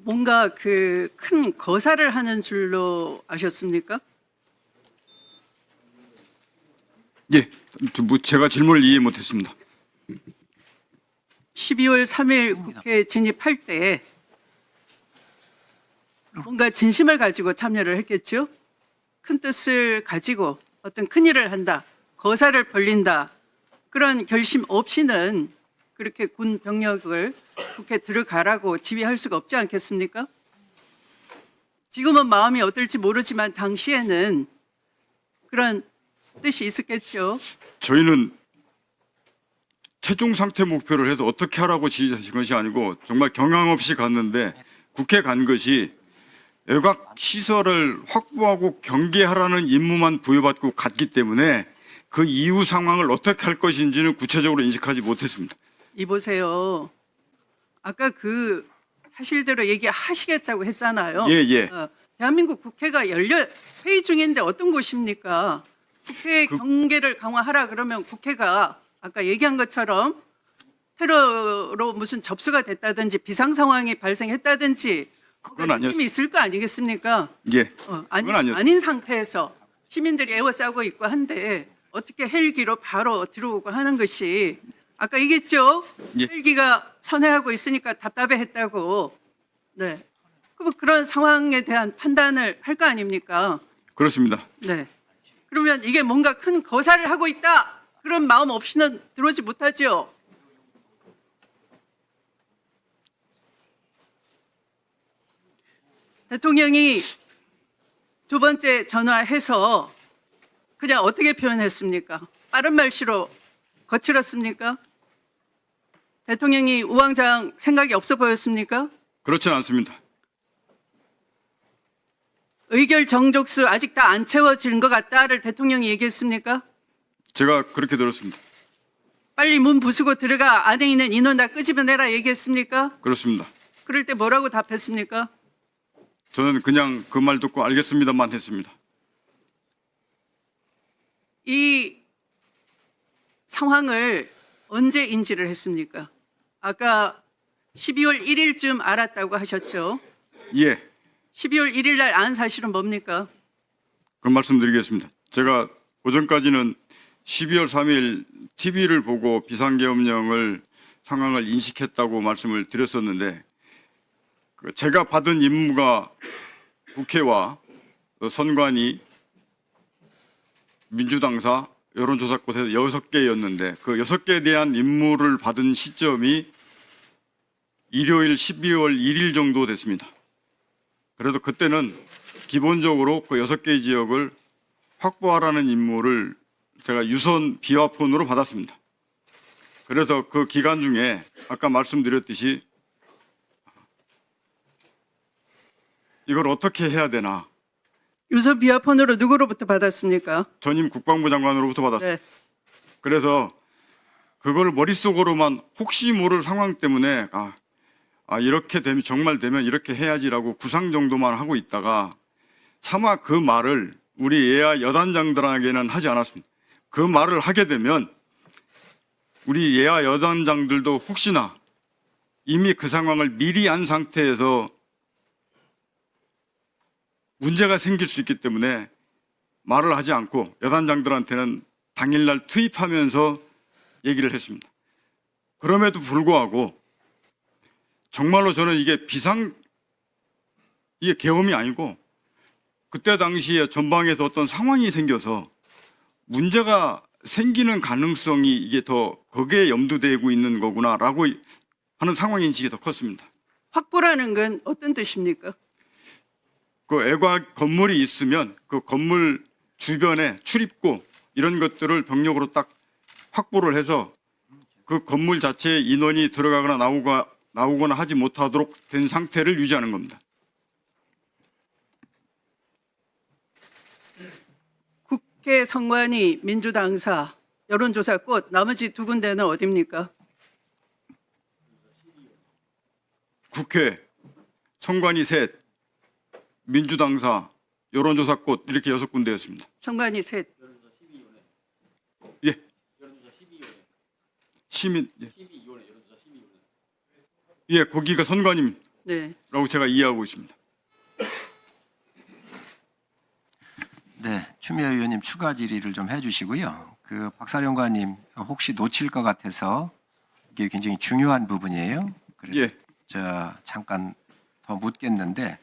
뭔가 그 큰 거사를 하는 줄로 아셨습니까? 예, 제가 질문을 이해 못했습니다. 12월 3일 국회 진입할 때 뭔가 진심을 가지고 참여를 했겠죠? 큰 뜻을 가지고 어떤 큰 일을 한다, 거사를 벌린다, 그런 결심 없이는 그렇게 군 병력을 국회 들어가라고 지휘할 수가 없지 않겠습니까? 지금은 마음이 어떨지 모르지만 당시에는 그런 뜻이 있었겠죠. 저희는 최종 상태 목표를 해서 어떻게 하라고 지시하신 것이 아니고 정말 경황 없이 갔는데 국회 간 것이 외곽 시설을 확보하고 경계하라는 임무만 부여받고 갔기 때문에 그 이후 상황을 어떻게 할 것인지는 구체적으로 인식하지 못했습니다. 이보세요. 아까 그 사실대로 얘기하시겠다고 했잖아요. 예. 대한민국 국회가 열려 회의 중인데 어떤 곳입니까? 국회 경계를 강화하라 그러면 국회가 아까 얘기한 것처럼 테러로 무슨 접수가 됐다든지 비상 상황이 발생했다든지 그건 아니었습니다. 느낌이 있을 거 아니겠습니까? 예, 그건 아니었습니다. 아닌 상태에서 시민들이 애워싸고 있고 한데 어떻게 헬기로 바로 들어오고 하는 것이 아까 얘기했죠? 예. 헬기가 선회하고 있으니까 답답해했다고. 네. 그럼 그런 상황에 대한 판단을 할 거 아닙니까? 그렇습니다. 네. 그러면 이게 뭔가 큰 거사를 하고 있다. 그런 마음 없이는 들어오지 못하죠. 대통령이 두 번째 전화해서 그냥 어떻게 표현했습니까? 빠른 말씨로 거칠었습니까? 대통령이 우왕좌왕 생각이 없어 보였습니까? 그렇지는 않습니다. 의결 정족수 아직 다 안 채워진 것 같다를 대통령이 얘기했습니까? 제가 그렇게 들었습니다. 빨리 문 부수고 들어가 안에 있는 인원 다 끄집어내라 얘기했습니까? 그렇습니다. 그럴 때 뭐라고 답했습니까? 저는 그냥 그 말 듣고 알겠습니다만 했습니다. 이 상황을 언제 인지를 했습니까? 아까 12월 1일쯤 알았다고 하셨죠? 예, 12월 1일 날 안 사실은 뭡니까? 그 말씀드리겠습니다. 제가 오전까지는 12월 3일 TV를 보고 비상계엄령을 상황을 인식했다고 말씀을 드렸었는데 제가 받은 임무가 국회와 선관위, 민주당사, 여론조사꽃에서 6개였는데 그 6개에 대한 임무를 받은 시점이 일요일 12월 1일 정도 됐습니다. 그래서 그때는 기본적으로 그 6개 지역을 확보하라는 임무를 제가 유선 비화폰으로 받았습니다. 그래서 그 기간 중에 아까 말씀드렸듯이 이걸 어떻게 해야 되나 유선 비화폰으로 누구로부터 받았습니까? 전임 국방부 장관으로부터 받았습니다. 네. 그래서 그걸 머릿속으로만 혹시 모를 상황 때문에 이렇게 되면 정말 되면 이렇게 해야지라고 구상 정도만 하고 있다가 차마 그 말을 우리 예하 여단장들에게는 하지 않았습니다. 그 말을 하게 되면 우리 예하 여단장들도 혹시나 이미 그 상황을 미리 안 상태에서 문제가 생길 수 있기 때문에 말을 하지 않고 여단장들한테는 당일날 투입하면서 얘기를 했습니다. 그럼에도 불구하고 정말로 저는 이게 이게 계엄이 아니고 그때 당시에 전방에서 어떤 상황이 생겨서 문제가 생기는 가능성이 이게 더 거기에 염두되고 있는 거구나라고 하는 상황 인식이 더 컸습니다. 확보라는 건 어떤 뜻입니까? 그 외곽 건물이 있으면 그 건물 주변에 출입구 이런 것들을 병력으로 딱 확보를 해서 그 건물 자체에 인원이 들어가거나 나오거나 하지 못하도록 된 상태를 유지하는 겁니다. 국회 선관위 민주당사 여론조사꽃 나머지 두 군데는 어디입니까? 국회, 선관위 셋, 민주당사, 여론조사꽃 이렇게 6군데였습니다. 선관위 셋. 예. 시민. 예, 거기가 선관위. 네. 제가 이해하고 있습니다. 네, 추미애 의원님 추가 질의를 좀 해주시고요. 그 박사령관님 혹시 놓칠 것 같아서 이게 굉장히 중요한 부분이에요. 그래서 예. 잠깐 더 묻겠는데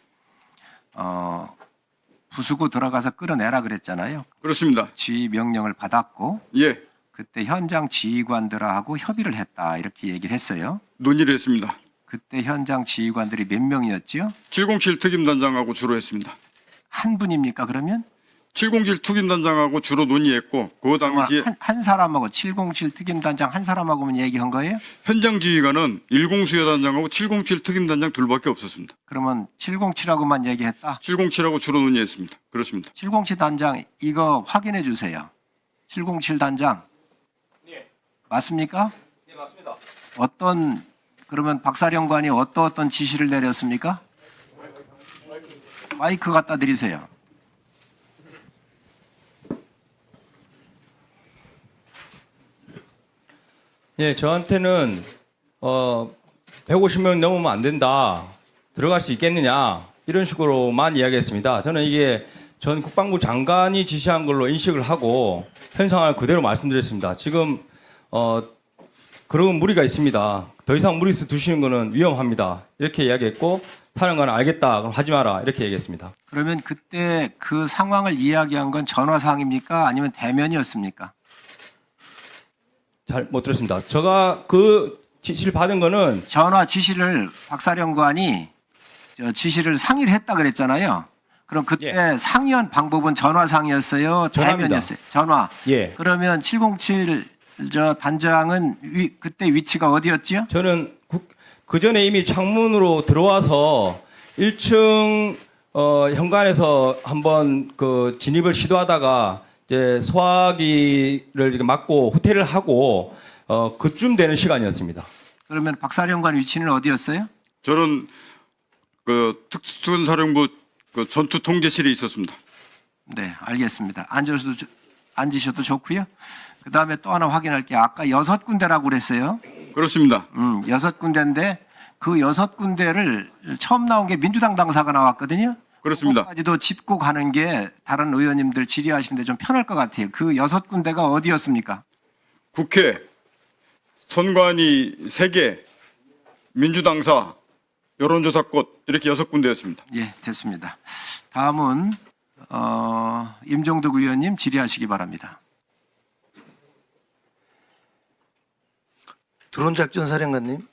부수고 들어가서 끌어내라 그랬잖아요. 그렇습니다. 지휘 명령을 받았고 예. 그때 현장 지휘관들하고 협의를 했다 이렇게 얘기를 했어요. 논의를 했습니다. 그때 현장 지휘관들이 몇 명이었지요? 707 특임단장하고 주로 했습니다. 한 분입니까 그러면? 707 특임단장하고 주로 논의했고 그 당시에 한 사람하고 707 특임단장 한 사람하고만 얘기한 거예요? 현장 지휘관은 10 수여단장하고 707 특임단장 둘밖에 없었습니다. 그러면 707하고만 얘기했다? 707하고 주로 논의했습니다. 그렇습니다. 707 단장 이거 확인해 주세요. 707 단장. 네. 맞습니까? 네, 맞습니다. 그러면 박사령관이 어떤 지시를 내렸습니까? 마이크 갖다 드리세요. 예, 저한테는 150명 넘으면 안 된다. 들어갈 수 있겠느냐. 이런 식으로만 이야기했습니다. 저는 이게 전 국방부 장관이 지시한 걸로 인식을 하고 현 상황을 그대로 말씀드렸습니다. 지금 그런 무리가 있습니다. 더 이상 무리수 두시는 거는 위험합니다. 이렇게 이야기했고 사령관은 알겠다. 그럼 하지 마라. 이렇게 얘기했습니다. 그러면 그때 그 상황을 이야기한 건 전화상입니까? 아니면 대면이었습니까? 잘 못 들었습니다. 제가 그 지시를 받은 거는 전화 지시를 박사령관이 지시를 상의를 했다 그랬잖아요. 그럼 그때 상의한 방법은 전화상이었어요? 전화입니다. 대면이었어요? 전화. 예. 그러면 707 단장은 그때 위치가 어디였지요? 저는 그 전에 이미 창문으로 들어와서 1층 현관에서 한번 그 진입을 시도하다가 이제 소화기를 이렇게 막고 후퇴를 하고 그쯤 되는 시간이었습니다. 그러면 박사령관 위치는 어디였어요? 저는 그 특수사령부 그 전투 통제실에 있었습니다. 네, 알겠습니다. 앉으셔도 좋고요. 그 다음에 또 하나 확인할게요. 아까 6군데라고 그랬어요. 그렇습니다. 6군데인데 그 6군데를 처음 나온 게 민주당 당사가 나왔거든요. 그렇습니다. 그것까지도 짚고 가는 게 다른 의원님들 질의하시는데 좀 편할 것 같아요. 그 6군데가 어디였습니까? 국회, 선관위 3개, 민주당사, 여론조사꽃 이렇게 6군데였습니다. 예, 됐습니다. 다음은 임종득 의원님 질의하시기 바랍니다. 드론작전 사령관님,